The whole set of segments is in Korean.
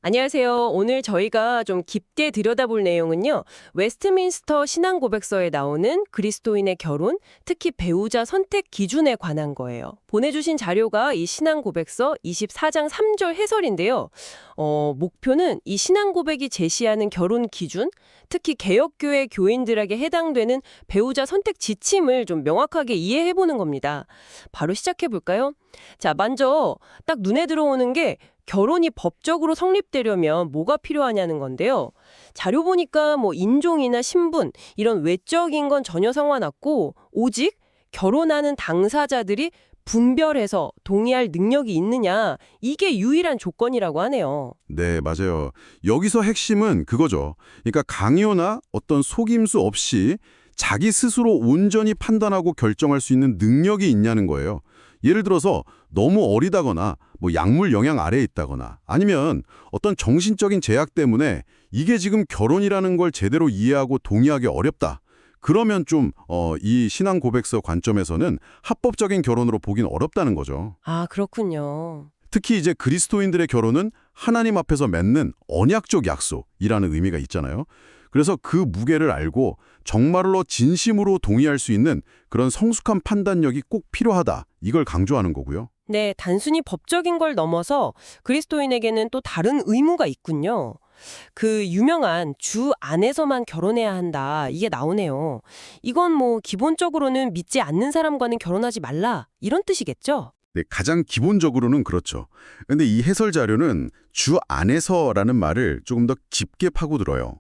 안녕하세요. 오늘 저희가 좀 깊게 들여다볼 내용은요. 웨스트민스터 신앙고백서에 나오는 그리스도인의 결혼, 특히 배우자 선택 기준에 관한 거예요. 보내주신 자료가 이 신앙고백서 24장 3절 해설인데요. 목표는 이 신앙고백이 제시하는 결혼 기준, 특히 개혁교회 교인들에게 해당되는 배우자 선택 지침을 좀 명확하게 이해해보는 겁니다. 바로 시작해볼까요? 자, 먼저 딱 눈에 들어오는 게 결혼이 법적으로 성립되려면 뭐가 필요하냐는 건데요. 자료 보니까 뭐 인종이나 신분, 이런 외적인 건 전혀 상관없고 오직 결혼하는 당사자들이 분별해서 동의할 능력이 있느냐, 이게 유일한 조건이라고 하네요. 네, 맞아요. 여기서 핵심은 그거죠. 그러니까 강요나 어떤 속임수 없이 자기 스스로 온전히 판단하고 결정할 수 있는 능력이 있냐는 거예요. 예를 들어서 너무 어리다거나 뭐 약물 영향 아래에 있다거나 아니면 어떤 정신적인 제약 때문에 이게 지금 결혼이라는 걸 제대로 이해하고 동의하기 어렵다. 그러면 좀 이 신앙 고백서 관점에서는 합법적인 결혼으로 보긴 어렵다는 거죠. 아, 그렇군요. 특히 이제 그리스도인들의 결혼은 하나님 앞에서 맺는 언약적 약속이라는 의미가 있잖아요. 그래서 그 무게를 알고 정말로 진심으로 동의할 수 있는 그런 성숙한 판단력이 꼭 필요하다. 이걸 강조하는 거고요. 네, 단순히 법적인 걸 넘어서 그리스도인에게는 또 다른 의무가 있군요. 그 유명한 주 안에서만 결혼해야 한다. 이게 나오네요. 이건 뭐 기본적으로는 믿지 않는 사람과는 결혼하지 말라. 이런 뜻이겠죠? 네, 가장 기본적으로는 그렇죠. 근데 이 해설 자료는 주 안에서라는 말을 조금 더 깊게 파고들어요.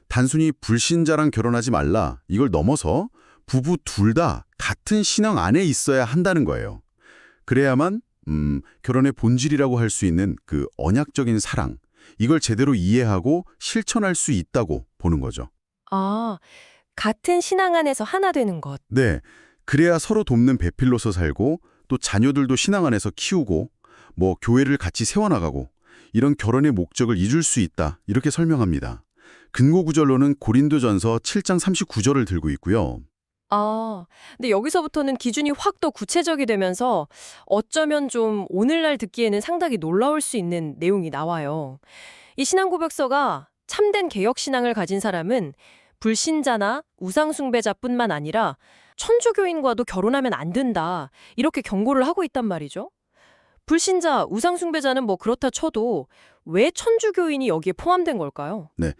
단순히 불신자랑 결혼하지 말라. 이걸 넘어서 부부 둘 다 같은 신앙 안에 있어야 한다는 거예요. 그래야만 결혼의 본질이라고 할 수 있는 그 언약적인 사랑, 이걸 제대로 이해하고 실천할 수 있다고 보는 거죠. 아, 같은 신앙 안에서 하나 되는 것. 네, 그래야 서로 돕는 배필로서 살고 또 자녀들도 신앙 안에서 키우고 뭐 교회를 같이 세워나가고 이런 결혼의 목적을 이룰 수 있다. 이렇게 설명합니다. 근거 구절로는 고린도전서 7장 39절을 들고 있고요. 아, 근데 여기서부터는 기준이 확 더 구체적이 되면서 어쩌면 좀 오늘날 듣기에는 상당히 놀라울 수 있는 내용이 나와요. 이 신앙고백서가 참된 개혁신앙을 가진 사람은 불신자나 우상숭배자뿐만 아니라 천주교인과도 결혼하면 안 된다. 이렇게 경고를 하고 있단 말이죠. 불신자, 우상숭배자는 뭐 그렇다 쳐도 왜 천주교인이 여기에 포함된 걸까요? 네,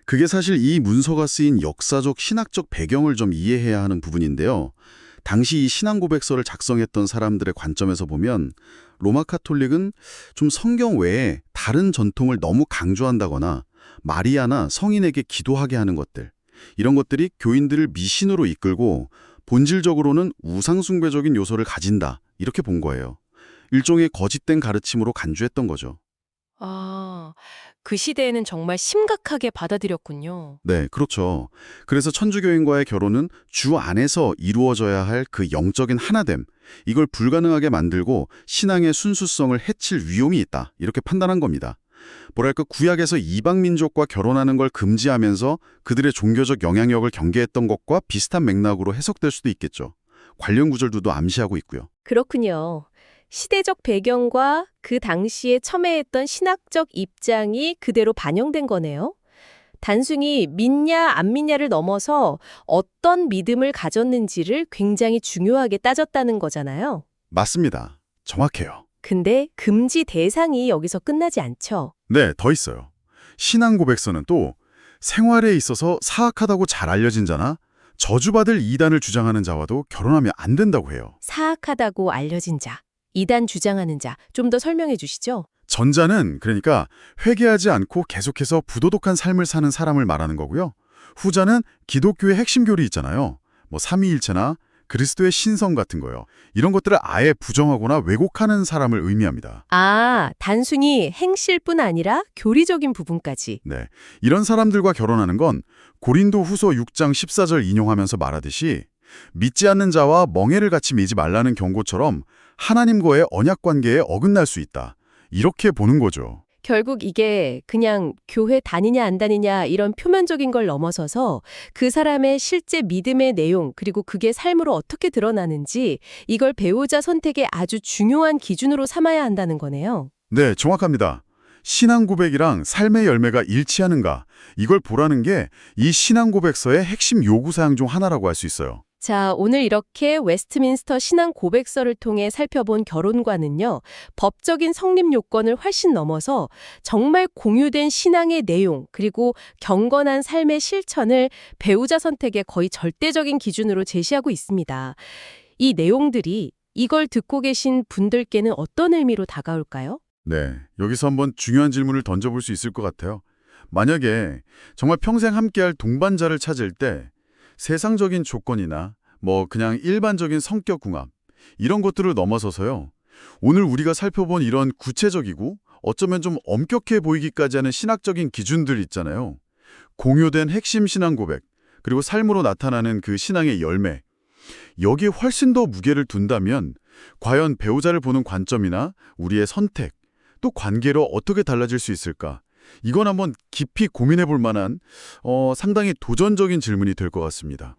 그게 사실 이 문서가 쓰인 역사적 신학적 배경을 좀 이해해야 하는 부분인데요. 당시 이 신앙 고백서를 작성했던 사람들의 관점에서 보면 로마 카톨릭은 좀 성경 외에 다른 전통을 너무 강조한다거나 마리아나 성인에게 기도하게 하는 것들, 이런 것들이 교인들을 미신으로 이끌고 본질적으로는 우상숭배적인 요소를 가진다, 이렇게 본 거예요. 일종의 거짓된 가르침으로 간주했던 거죠. 아, 그 시대에는 정말 심각하게 받아들였군요. 네, 그렇죠. 그래서 천주교인과의 결혼은 주 안에서 이루어져야 할 그 영적인 하나됨, 이걸 불가능하게 만들고 신앙의 순수성을 해칠 위험이 있다, 이렇게 판단한 겁니다. 뭐랄까, 구약에서 이방 민족과 결혼하는 걸 금지하면서 그들의 종교적 영향력을 경계했던 것과 비슷한 맥락으로 해석될 수도 있겠죠. 관련 구절도 암시하고 있고요. 그렇군요. 시대적 배경과 그 당시에 첨예했던 신학적 입장이 그대로 반영된 거네요. 단순히 믿냐 안 믿냐를 넘어서 어떤 믿음을 가졌는지를 굉장히 중요하게 따졌다는 거잖아요. 맞습니다. 정확해요. 근데 금지 대상이 여기서 끝나지 않죠. 네, 더 있어요. 신앙 고백서는 또 생활에 있어서 사악하다고 잘 알려진 자나 저주받을 이단을 주장하는 자와도 결혼하면 안 된다고 해요. 사악하다고 알려진 자, 이단 주장하는 자, 좀 더 설명해 주시죠. 전자는 그러니까 회개하지 않고 계속해서 부도덕한 삶을 사는 사람을 말하는 거고요. 후자는 기독교의 핵심 교리 있잖아요. 뭐 삼위일체나 그리스도의 신성 같은 거요. 이런 것들을 아예 부정하거나 왜곡하는 사람을 의미합니다. 아, 단순히 행실뿐 아니라 교리적인 부분까지. 네, 이런 사람들과 결혼하는 건 고린도 후서 6장 14절 인용하면서 말하듯이 믿지 않는 자와 멍에를 같이 매지 말라는 경고처럼 하나님과의 언약 관계에 어긋날 수 있다. 이렇게 보는 거죠. 결국 이게 그냥 교회 다니냐 안 다니냐 이런 표면적인 걸 넘어서서 그 사람의 실제 믿음의 내용 그리고 그게 삶으로 어떻게 드러나는지 이걸 배우자 선택의 아주 중요한 기준으로 삼아야 한다는 거네요. 네, 정확합니다. 신앙 고백이랑 삶의 열매가 일치하는가, 이걸 보라는 게 이 신앙 고백서의 핵심 요구 사항 중 하나라고 할 수 있어요. 자, 오늘 이렇게 웨스트민스터 신앙 고백서를 통해 살펴본 결혼과는요, 법적인 성립 요건을 훨씬 넘어서 정말 공유된 신앙의 내용, 그리고 경건한 삶의 실천을 배우자 선택의 거의 절대적인 기준으로 제시하고 있습니다. 이 내용들이 이걸 듣고 계신 분들께는 어떤 의미로 다가올까요? 네, 여기서 한번 중요한 질문을 던져볼 수 있을 것 같아요. 만약에 정말 평생 함께할 동반자를 찾을 때 세상적인 조건이나 그냥 일반적인 성격 궁합, 이런 것들을 넘어서서요, 오늘 우리가 살펴본 이런 구체적이고 어쩌면 좀 엄격해 보이기까지 하는 신학적인 기준들 있잖아요. 공유된 핵심 신앙 고백, 그리고 삶으로 나타나는 그 신앙의 열매, 여기에 훨씬 더 무게를 둔다면 과연 배우자를 보는 관점이나 우리의 선택, 또 관계로 어떻게 달라질 수 있을까? 이건 한번 깊이 고민해 볼 만한 상당히 도전적인 질문이 될 것 같습니다.